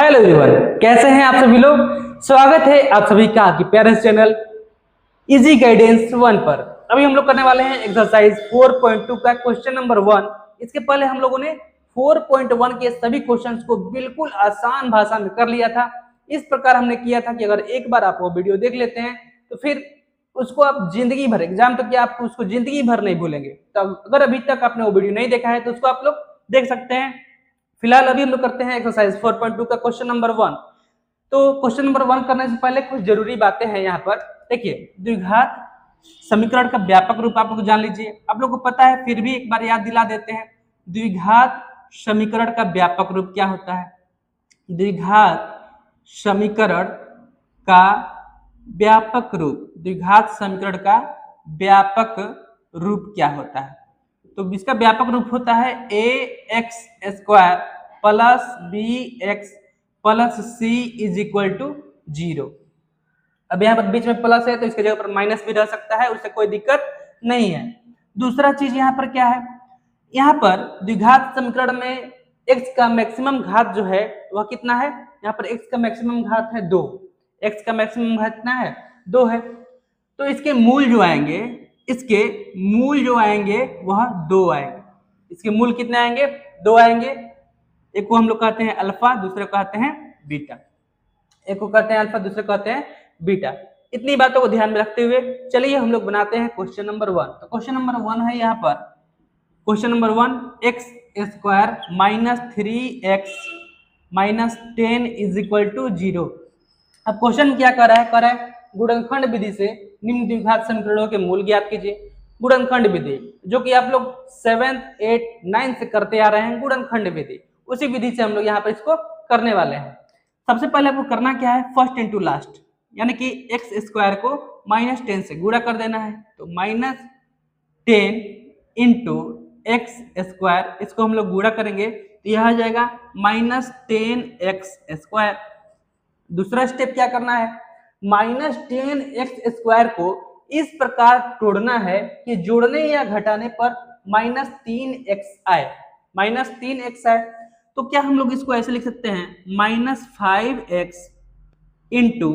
Hello everyone, कैसे हैं आप सभी लोग। स्वागत है आप सभी का आपकी प्यारे चैनल इजी गाइडेंस 1 पर। अभी हम लोग करने वाले हैं एक्सरसाइज 4.2 का क्वेश्चन नंबर 1। इसके पहले हम लोगों ने 4.1 के सभी क्वेश्चंस को बिल्कुल आसान भाषा में कर लिया था। इस प्रकार हमने किया था कि अगर एक बार आप वो वीडियो देख लेते हैं तो फिर उसको आप जिंदगी भर, एग्जाम तक आप उसको जिंदगी भर नहीं भूलेंगे। तो अगर अभी तक आपने वो वीडियो नहीं देखा है तो उसको आप लोग देख सकते हैं। फिलहाल अभी हम लोग करते हैं एक्सरसाइज 4.2 का क्वेश्चन नंबर 1। तो क्वेश्चन नंबर 1 करने से पहले कुछ जरूरी बातें हैं यहाँ पर। देखिए, द्विघात समीकरण का व्यापक रूप आप लोग जान लीजिए। आप लोग को पता है, फिर भी एक बार याद दिला देते हैं। द्विघात समीकरण का व्यापक रूप क्या होता है? द्विघात समीकरण का व्यापक रूप, द्विघात समीकरण का व्यापक रूप क्या होता है? तो इसका व्यापक रूप होता है A X square plus B X plus C is equal to 0। अब यहाँ पर बीच में प्लस है तो इसके जगह पर माइनस भी रह सकता है, उससे कोई दिक्कत नहीं है। दूसरा चीज यहाँ पर क्या है, यहाँ पर द्विघात समीकरण में x का मैक्सिमम घात जो है वह कितना है? यहाँ पर x का मैक्सिमम घात है 2। x का मैक्सिमम घात कितना है? 2 है। तो इसके मूल जो आएंगे, इसके मूल जो आएंगे वह 2 आएंगे। इसके मूल कितने आएंगे? 2 आएंगे। एक को हम लोग कहते हैं अल्फा, दूसरे को कहते हैं बीटा। एक को कहते हैं अल्फा, दूसरे को कहते हैं बीटा। इतनी बातों को ध्यान में रखते हुए चलिए हम लोग बनाते हैं क्वेश्चन नंबर 1। तो क्वेश्चन नंबर 1 है यहाँ पर, question number 1 x square minus 3x minus 10 is equal to 0। अब क्वेश्चन क्या कर रहा है? कर रहा है गुणनखंड विधि से निम्न द्विघात समीकरणों के मूल ज्ञात कीजिए। गुणनखंड विधि जो कि आप लोग 7th, 8th, 9th से करते आ रहे हैं, गुणनखंड विधि, उसी विधि से हम लोग यहाँ पर इसको करने वाले हैं। सबसे पहले आपको करना क्या है? फर्स्ट इंटू लास्ट, यानी कि एक्स स्क्वायर को माइनस 10 से गुणा कर देना है। तो माइनस 10 इंटू एक्स स्क्वायर, इसको हम लोग गुणा करेंगे तो यह आ जाएगा माइनस 10x स्क्वायर। दूसरा स्टेप क्या करना है? माइनस 10x स्क्वायर को इस प्रकार तोड़ना है कि जोड़ने या घटाने पर माइनस 3x आए, माइनस 3x आए। तो क्या हम लोग इसको ऐसे लिख सकते हैं? Minus 5x into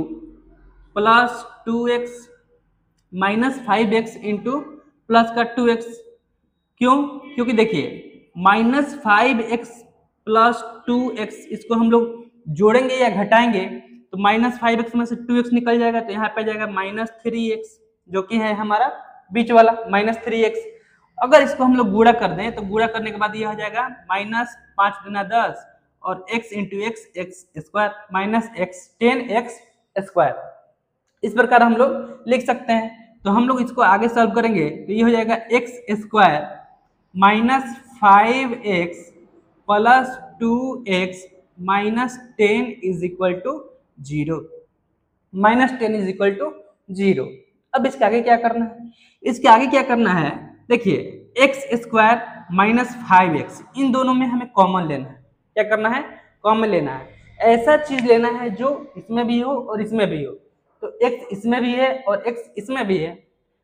plus 2x, minus 5x into plus का 2x। क्यों? क्योंकि देखिए माइनस 5x प्लस 2x, इसको हम लोग जोड़ेंगे या घटाएंगे तो माइनस 5x में से 2x निकल जाएगा, तो यहाँ पे जाएगा माइनस 3x, जो कि है हमारा बीच वाला माइनस 3x। अगर इसको हम लोग गुणा कर दें तो गुणा करने के बाद यह हो जाएगा माइनस 5 गुना 10 और x into x x square minus x 10x square. इस प्रकार हम लोग लिख सकते हैं। तो हम लोग इसको आगे सॉल्व करेंगे तो ये हो जाएगा x square minus 5x plus 2x minus 10 is equal to 0, minus 10 is equal to 0। अब इसके आगे क्या करना है? इसके आगे क्या करना है? देखिए एक्स स्क्वायर माइनस 5x, इन दोनों में हमें कॉमन लेना है। क्या करना है? कॉमन लेना है। ऐसा चीज लेना है जो इसमें भी हो और इसमें भी हो। तो x इसमें भी है और x इसमें भी है।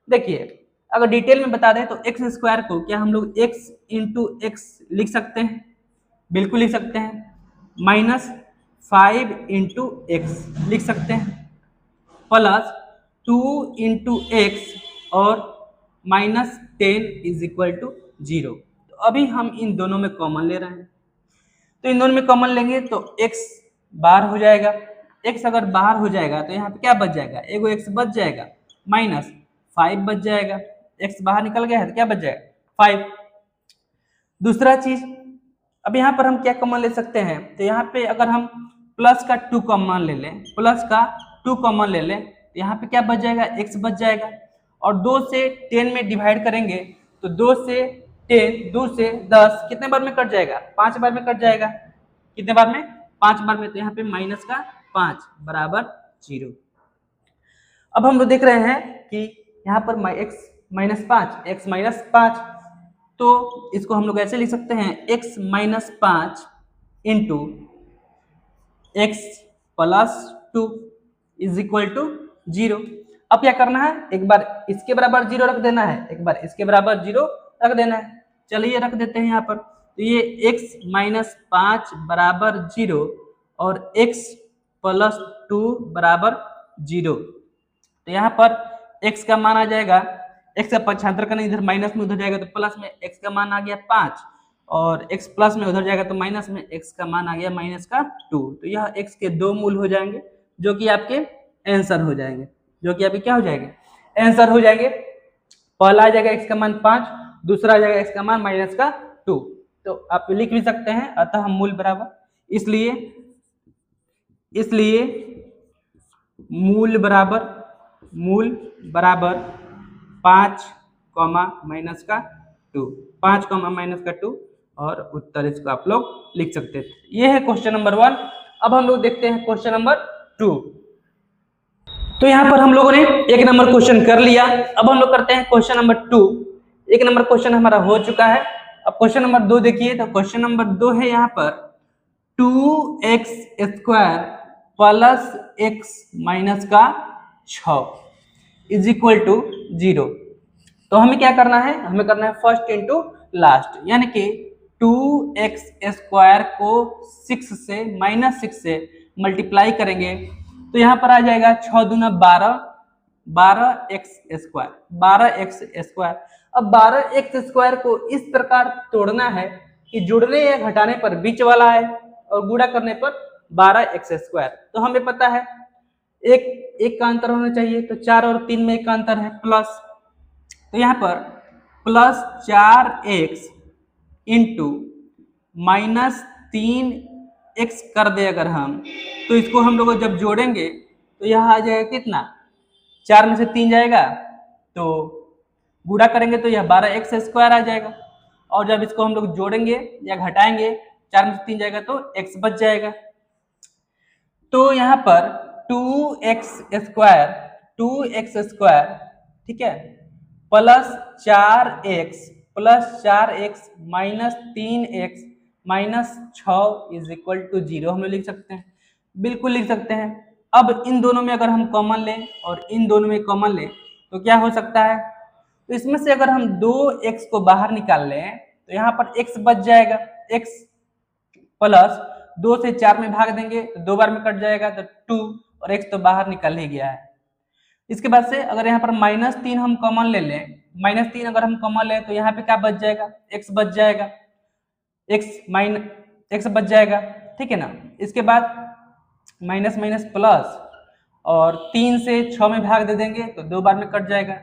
देखिए अगर डिटेल में बता दें तो एक्स स्क्वायर को क्या हम लोग x इंटू एक्स लिख सकते हैं? बिल्कुल लिख सकते हैं। माइनस 5 इंटू एक्स लिख सकते हैं, प्लस 2 इंटू एक्स और माइनस 10 इज इक्वल टू 0। तो अभी हम इन दोनों में कॉमन ले रहे हैं, तो इन दोनों में कॉमन लेंगे तो x बाहर हो जाएगा। x अगर बाहर हो जाएगा तो यहाँ पे क्या बच जाएगा? एगो x बच जाएगा, माइनस 5 बच जाएगा। x बाहर निकल गया है तो क्या बच जाएगा? 5। दूसरा चीज, अब यहाँ पर हम क्या कॉमन ले सकते हैं? तो यहाँ पे अगर हम प्लस का 2 कॉमन ले लें, प्लस का 2 कॉमन ले लें तो यहाँ पे क्या बच जाएगा? x बच जाएगा। और 2 से 10 में डिवाइड करेंगे तो 2 से 10, 2 से 10 कितने बार में कट जाएगा? 5 बार में कट जाएगा। कितने बार में? 5 बार में। तो यहाँ पे माइनस का 5 बराबर 0। अब हम लोग देख रहे हैं कि यहाँ पर x माइनस 5, x माइनस 5, तो इसको हम लोग ऐसे लिख सकते हैं x minus 5 into x plus 2 is equal to 0। अब क्या करना है? एक बार इसके बराबर 0 रख देना है, एक बार इसके बराबर 0 रख देना है। चलिए रख देते हैं यहाँ पर। तो ये x माइनस 5 बराबर 0 और x प्लस 2 बराबर 0। तो यहाँ पर x का मान आ जाएगा, x का पक्षांतर करना इधर माइनस में उधर जाएगा तो प्लस में x का मान आ गया 5 और x प्लस में उधर जाएगा तो माइनस में x का मान आ गया माइनस का 2। तो यह x के दो मूल हो जाएंगे जो कि आपके आंसर हो जाएंगे, जो कि आपके क्या हो जाएंगे, आंसर हो जाएंगे। पहला आ जाएगा x का मान 5, दूसरा आ जाएगा x का मान माइनस का 2। तो आप लिख भी सकते हैं अतः मूल बराबर, इसलिए मूल बराबर 5 माइनस का 2, 5 माइनस का 2 और उत्तर इसको आप लोग लिख सकते थे। ये है क्वेश्चन नंबर 1। अब हम लोग देखते हैं क्वेश्चन नंबर 2। तो यहाँ पर हम लोगों ने 1 नंबर क्वेश्चन कर लिया, अब हम लोग करते हैं क्वेश्चन नंबर 2। 1 नंबर क्वेश्चन हमारा हो चुका है। अब क्वेश्चन नंबर 2 देखिए, तो क्वेश्चन नंबर 2 है यहाँ पर 2x square plus x minus का 6 इज इक्वल टू 0। तो हमें क्या करना है, हमें करना है फर्स्ट इंटू लास्ट, यानी कि 2x स्क्वायर को 6 से माइनस 6 से मल्टीप्लाई करेंगे तो यहाँ पर आ जाएगा 6 दूना 12, 12x स्क्वायर, 12x स्क्वायर। अब 12x स्क्वायर को इस प्रकार तोड़ना है कि जुड़ने या घटाने पर बीच वाला है और गुणा करने पर 12x स्क्वायर। तो हमें पता है एक का अंतर होना चाहिए, तो 4 और 3 में एक का अंतर है प्लस, तो यहाँ पर plus 4x into minus 3x कर दे अगर हम, तो इसको हम लोग जब जोड़ेंगे तो यहाँ आ जाएगा कितना, 4 में से 3 जाएगा तो गुणा करेंगे तो यह 12x स्क्वायर आ जाएगा, और जब इसको हम लोग जोड़ेंगे या घटाएंगे 4 में से 3 जाएगा तो x बच जाएगा। तो यहाँ पर 2x स्क्वायर ठीक है plus 4x minus 3x minus 6 is equal to 0 हम लोग लिख सकते हैं, बिल्कुल लिख सकते हैं। अब इन दोनों में अगर हम कॉमन लें और इन दोनों में कॉमन लें तो क्या हो सकता है, तो इसमें से अगर हम 2x को बाहर निकाल लें तो यहाँ पर x बच जाएगा, x प्लस 2 से 4 में भाग देंगे तो 2 बार में कट जाएगा तो 2 और x तो बाहर निकल ही गया है। इसके बाद से अगर यहाँ पर माइनस 3 हम कॉमन ले लें, माइनस 3 अगर हम कॉमन लें तो यहाँ पे क्या बच जाएगा, x बच जाएगा, x बच जाएगा, ठीक है ना। इसके बाद माइनस माइनस प्लस और 3 से 6 में भाग दे देंगे तो 2 बार में कट जाएगा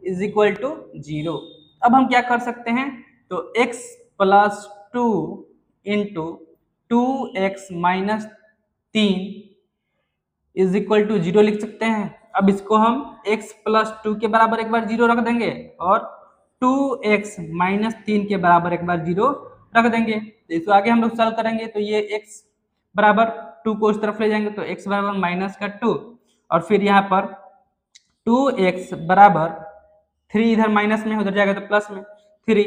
इज इक्वल टू 0। अब हम क्या कर सकते हैं, तो x plus 2 into 2x minus 3 is equal to 0 लिख सकते हैं। अब इसको हम x प्लस 2 के बराबर एक बार 0 रख देंगे और 2x माइनस 3 के बराबर एक बार 0 रख देंगे। तो इसको आगे हम लोग सॉल्व करेंगे तो ये x बराबर 2 को इस तरफ ले जाएंगे तो x बराबर माइनस का 2 और फिर यहाँ पर 2x बराबर 3 इधर माइनस में उधर जाएगा तो प्लस में 3,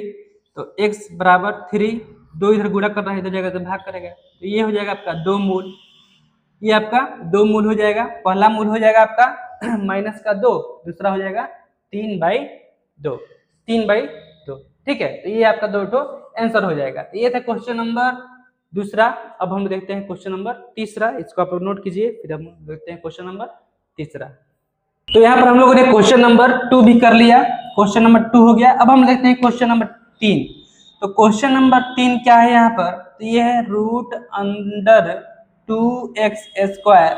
तो x बराबर 3, 2 इधर गुणा कर रहा है इधर जाएगा तो भाग करेगा, तो ये हो जाएगा आपका 2 मूल, ये आपका 2 मूल हो जाएगा। पहला मूल हो जाएगा आपका माइनस का 2, दूसरा हो जाएगा 3/2, 3/2, ठीक है। तो ये आपका 2 आंसर हो जाएगा। तो ये था क्वेश्चन नंबर 2। अब हम देखते हैं क्वेश्चन नंबर 3, इसको आप नोट कीजिए, फिर हम देखते हैं क्वेश्चन नंबर 3। तो यहाँ पर हम लोगों ने क्वेश्चन नंबर 2 भी कर लिया, क्वेश्चन नंबर 2 हो गया। अब हम देखते हैं क्वेश्चन नंबर 3। तो क्वेश्चन नंबर 3 क्या है यहाँ पर, तो ये है root under 2x square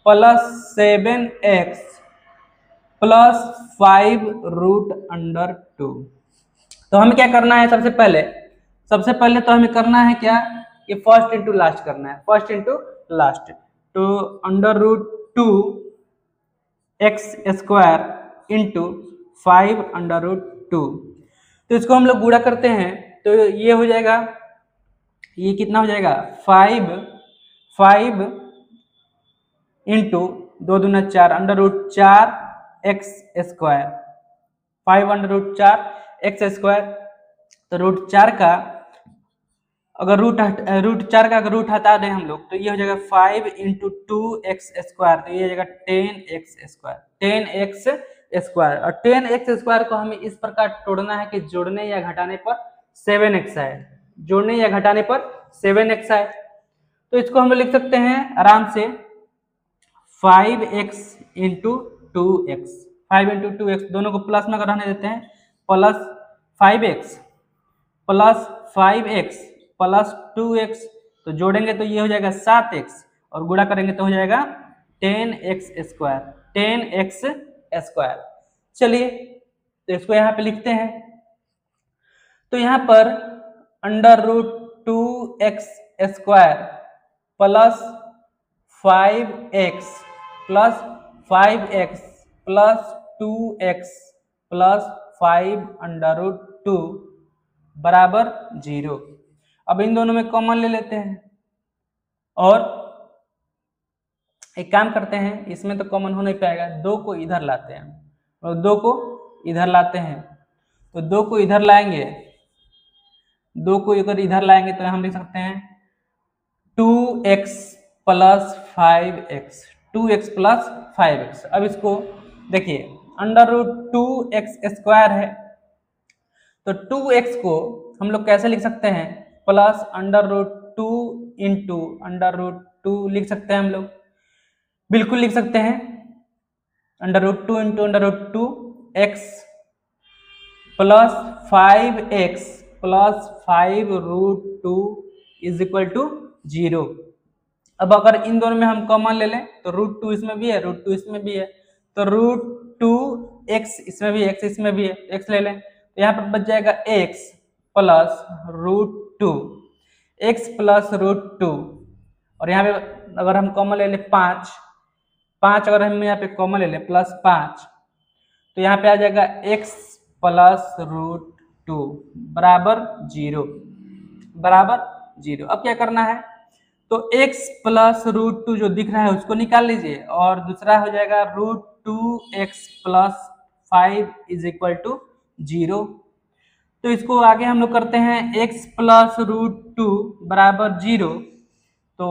plus 7x plus 5 root under 2। तो हमें क्या करना है, सबसे पहले तो हमें करना है क्या, कि फर्स्ट इंटू लास्ट करना है, फर्स्ट इंटू लास्ट। तो under root 2x square into 5 under root 2, तो इसको हम लोग गुणा करते हैं तो ये हो जाएगा, ये कितना हो जाएगा 5 इंटू 2 दूना 4 under root 4x square, 5 under root 4x square. तो रूट 4 का अगर रूट हटा दें हम लोग तो ये हो जाएगा 5 इंटू 2x स्क्वायर, तो ये हो जाएगा 10x स्क्वायर, 10x स्क्वायर। और 10x स्क्वायर को हमें इस प्रकार तोड़ना है कि जोड़ने या घटाने पर 7x आए, जोड़ने या घटाने पर 7x आए। तो इसको हम लोग लिख सकते हैं आराम से 5x into 2x, 5 into 2x दोनों को प्लस में अगर रहने देते हैं, plus 5x plus 5x plus 2x, तो जोड़ेंगे तो ये हो जाएगा 7x और गुणा करेंगे तो हो जाएगा 10x स्क्वायर, 10x स्क्वायर। चलिए तो इसको यहाँ पे लिखते हैं। तो यहाँ पर under root 2x square plus 5x plus 5x plus 2x plus 5 under root 2 बराबर 0। अब इन दोनों में कॉमन ले लेते हैं और एक काम करते हैं, इसमें तो कॉमन हो नहीं पाएगा, 2 को इधर लाते हैं और 2 को इधर लाते हैं। तो 2 को इधर लाएंगे, 2 को अगर इधर लाएंगे तो हम लिख सकते हैं 2x plus 5x, 2x plus 5x। अब इसको देखिए अंडर रूट 2x स्क्वायर है, तो 2x को हम लोग कैसे लिख सकते हैं, plus under root 2 into under root 2 लिख सकते हैं हम लोग, बिल्कुल लिख सकते हैं। Under root 2 into under root 2 x plus 5x plus 5 root 2 is equal to 0। अब अगर इन दोनों में हम कॉमन ले लें तो रूट 2 इसमें भी है, रूट 2 इसमें भी है, तो रूट 2 x इसमें भी, x इसमें भी है, x ले लें तो यहाँ पर बच जाएगा x plus root 2, x plus root 2, और यहाँ पे अगर हम कॉमन ले लें 5 अगर हम यहाँ पे कॉमन ले लें प्लस 5, तो यहाँ पे आ जाएगा x प्लस रूट 2 बराबर 0, बराबर 0। अब क्या करना है, तो x प्लस रूट 2 जो दिख रहा है उसको निकाल लीजिए और दूसरा हो जाएगा root 2x plus 5 is equal to 0। तो इसको आगे हम लोग करते हैं x प्लस रूट 2 बराबर 0, तो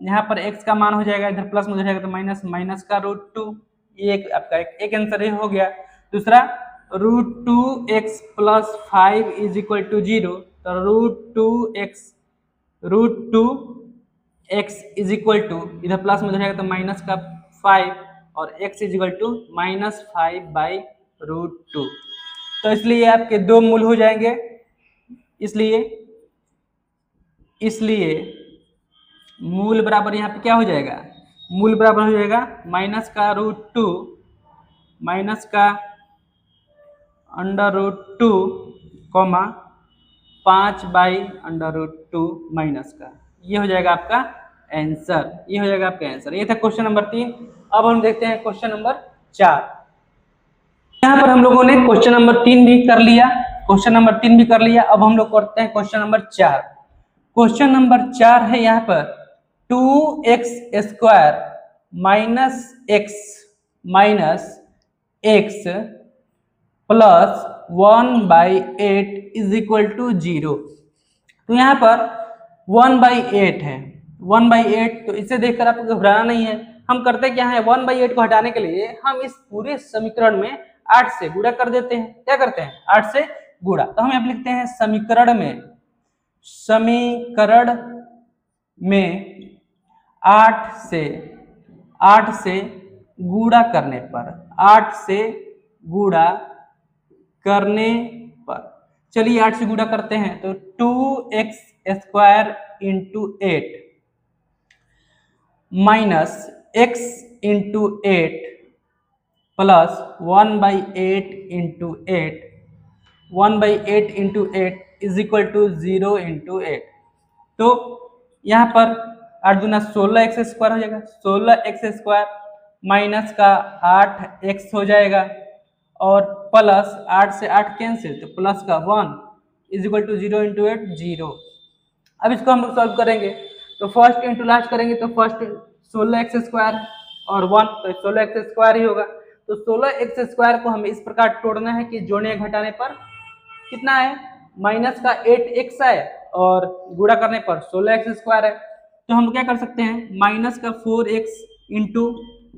यहाँ पर x का मान हो जाएगा, इधर प्लस में हो जाएगा तो माइनस, माइनस का रूट 2, ये आपका एक आंसर हो गया। दूसरा root 2x plus 5 is equal to 0, तो root 2x is equal to, इधर प्लस में हो जाएगा तो माइनस का 5 और x is equal to minus 5 by root 2। तो इसलिए आपके दो मूल हो जाएंगे, इसलिए मूल बराबर यहाँ पे क्या हो जाएगा, मूल बराबर हो जाएगा माइनस का रूट 2 माइनस का under root 2 comma 5 by under root 2 minus का, ये हो जाएगा आपका आंसर, ये हो जाएगा आपका आंसर। ये था क्वेश्चन नंबर 3। अब हम देखते हैं क्वेश्चन नंबर 4। यहाँ पर हम लोगों ने क्वेश्चन नंबर 3 भी कर लिया, क्वेश्चन नंबर 3 भी कर लिया। अब हम लोग करते हैं क्वेश्चन नंबर 4। क्वेश्चन नंबर 4 है यहाँ पर 2x square minus x minus x plus 1/8 is equal to 0। तो यहाँ पर 1/8 है, 1/8, तो इसे देखकर आपको घबराना नहीं है। हम करते क्या है, 1/8 को हटाने के लिए हम इस पूरे समीकरण में 8 से गुणा कर देते हैं। क्या करते हैं, 8 से गुणा। तो हम यहाँ लिखते हैं समीकरण में 8 से गुणा करने पर, 8 से गुणा करने पर, चलिए 8 से गुणा करते हैं तो 2x square into 8 minus x into 8 plus 1/8 into 8, 1/8 into 8 is equal to 0 into 8। तो यहाँ पर 8 दूना 16x स्क्वायर हो जाएगा, 16x स्क्वायर माइनस का 8x हो जाएगा और प्लस 8 से 8 कैंसिल, तो प्लस का 1 इज इक्वल टू 0 इंटू 8 0। अब इसको हम लोग सॉल्व करेंगे तो फर्स्ट इंटू लास्ट करेंगे तो फर्स्ट 16x स्क्वायर और 1, तो 16x स्क्वायर ही होगा। तो 16x स्क्वायर को हमें इस प्रकार तोड़ना है कि जोड़ने घटाने पर कितना है, माइनस का 8x है और गुणा करने पर 16x स्क्वायर है। तो हम क्या कर सकते हैं, माइनस का 4x इंटू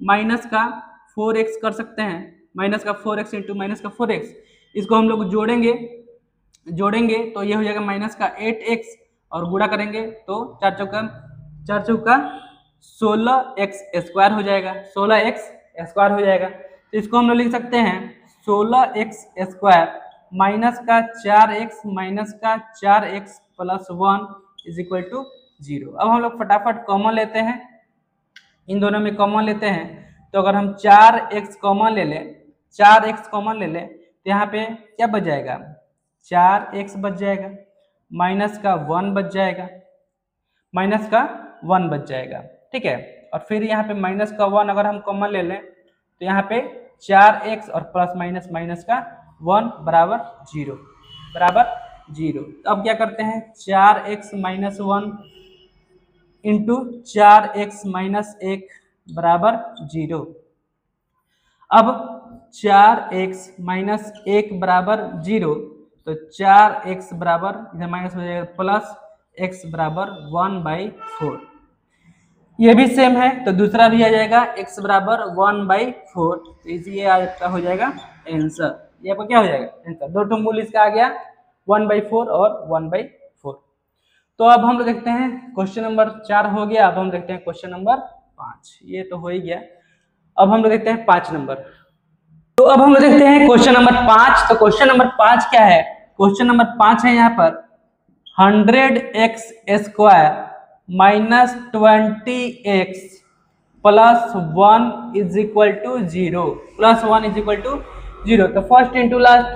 माइनस का 4x कर सकते हैं, माइनस का 4x इंटू माइनस का 4x, इसको हम लोग जोड़ेंगे तो ये हो जाएगा माइनस का 8x और गुणा करेंगे तो 4 चौका 4 चौका 16x² हो जाएगा, 16x² हो जाएगा। तो इसको हम लोग लिख सकते हैं 16x² माइनस का 4x माइनस का 4x plus 1 is equal to 0। अब हम लोग फटाफट कॉमन लेते हैं, इन दोनों में कॉमन लेते हैं। तो अगर हम 4x कॉमन ले लें, 4x कॉमन ले लें तो यहाँ पे क्या बच जाएगा, 4x बच जाएगा, माइनस का 1 बच जाएगा, माइनस का 1 बच जाएगा, ठीक है। और फिर यहाँ पे माइनस का 1 अगर हम कॉमन ले लें तो यहाँ पे 4x और प्लस माइनस माइनस का 1 बराबर 0, बराबर 0। तो अब क्या करते हैं, 4x minus 1 into 4x minus 1 बराबर 0। अब 4x माइनस 1 बराबर 0, तो 4x बराबर इधर माइनस हो जाएगा प्लस x बराबर 1/4। ये भी सेम है तो दूसरा भी आ जाएगा x बराबर 1/4। तो ये आपका हो जाएगा आंसर, ये आपका क्या हो जाएगा आंसर। दो टू मूल इसका आ गया 1/4 और 1/4। तो अब हम लोग देखते हैं क्वेश्चन नंबर 4 हो गया। अब हम देखते हैं क्वेश्चन नंबर 5, ये तो हो ही गया। अब हम लोग देखते हैं 5 नंबर। तो अब हम लोग देखते हैं क्वेश्चन नंबर 5। तो क्वेश्चन नंबर 5 क्या है, क्वेश्चन नंबर 5 है यहाँ पर 100x² minus 20x plus 1 is equal to 0, plus 1 is equal to 0। तो फर्स्ट इंटू लास्ट,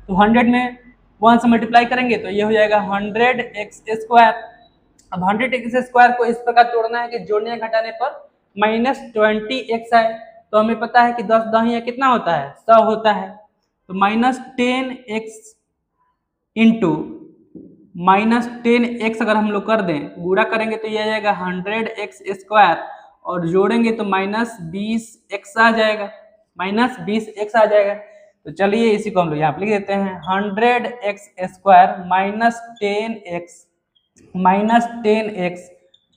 तो 100 में 1 से मल्टीप्लाई करेंगे तो ये हो जाएगा 100x²। अब 100x² को इस प्रकार तोड़ना है कि जोड़ने या घटाने पर माइनस 20x आए। तो हमें पता है कि 10 दहिया कितना होता है, 100 होता है। तो minus 10x into minus 10x अगर हम लोग कर दें, गुणा करेंगे तो ये आ जाएगा 100x² और जोड़ेंगे तो माइनस 20x आ जाएगा, माइनस 20x आ जाएगा। तो चलिए इसी को हम लोग यहाँ पे लिख देते हैं 100x² minus 10x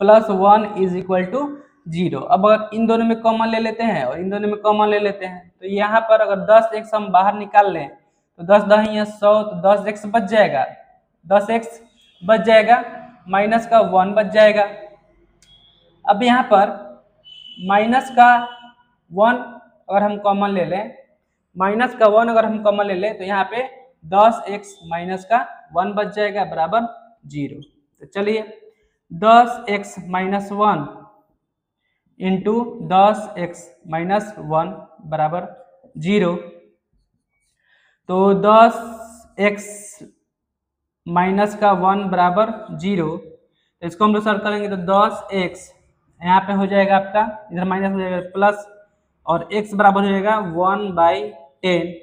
plus 1 is equal to 0। अब अगर इन दोनों में कॉमन ले लेते हैं और इन दोनों में कॉमन ले लेते हैं तो यहाँ पर अगर 10x हम बाहर निकाल लें तो 10 दहिया 100, तो 10x बच जाएगा, 10x बच जाएगा, माइनस का 1 बच जाएगा। अब यहाँ पर माइनस का 1 अगर हम कॉमन ले लें, माइनस का 1 अगर हम कॉमन ले लें तो यहाँ पे 10x माइनस का 1 बच जाएगा बराबर 0। तो चलिए 10x minus 1 into 10x minus 1 बराबर 0। तो 10x माइनस का 1 बराबर 0। तो इसको हम लोग सॉल्व करेंगे तो 10x यहाँ पे हो जाएगा आपका, इधर माइनस हो जाएगा प्लस, और x बराबर हो जाएगा 1/10।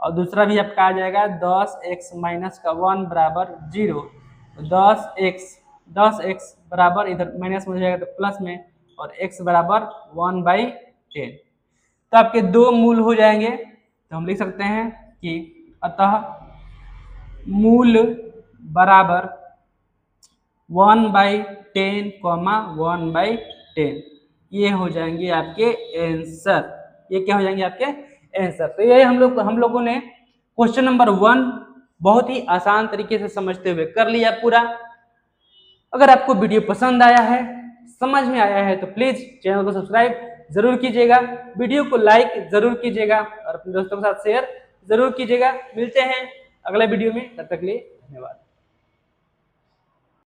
और दूसरा भी आपका आ जाएगा 10x माइनस का 1 बराबर 0। तो 10x बराबर इधर माइनस हो जाएगा तो प्लस में, और x बराबर 1/10। तो आपके दो मूल हो जाएंगे। तो हम लिख सकते हैं कि अतः मूल बराबर 1/10, 1/10, ये हो जाएंगे आपके आंसर। ये क्या हो जाएंगे आपके आंसर। तो ये हम लोगों ने क्वेश्चन नंबर 1 बहुत ही आसान तरीके से समझते हुए कर लिया पूरा। अगर आपको वीडियो पसंद आया है, समझ में आया है तो प्लीज चैनल को सब्सक्राइब जरूर कीजिएगा, वीडियो को लाइक जरूर कीजिएगा और अपने दोस्तों के साथ शेयर जरूर कीजिएगा। मिलते हैं अगले वीडियो में, तब तक के लिए धन्यवाद।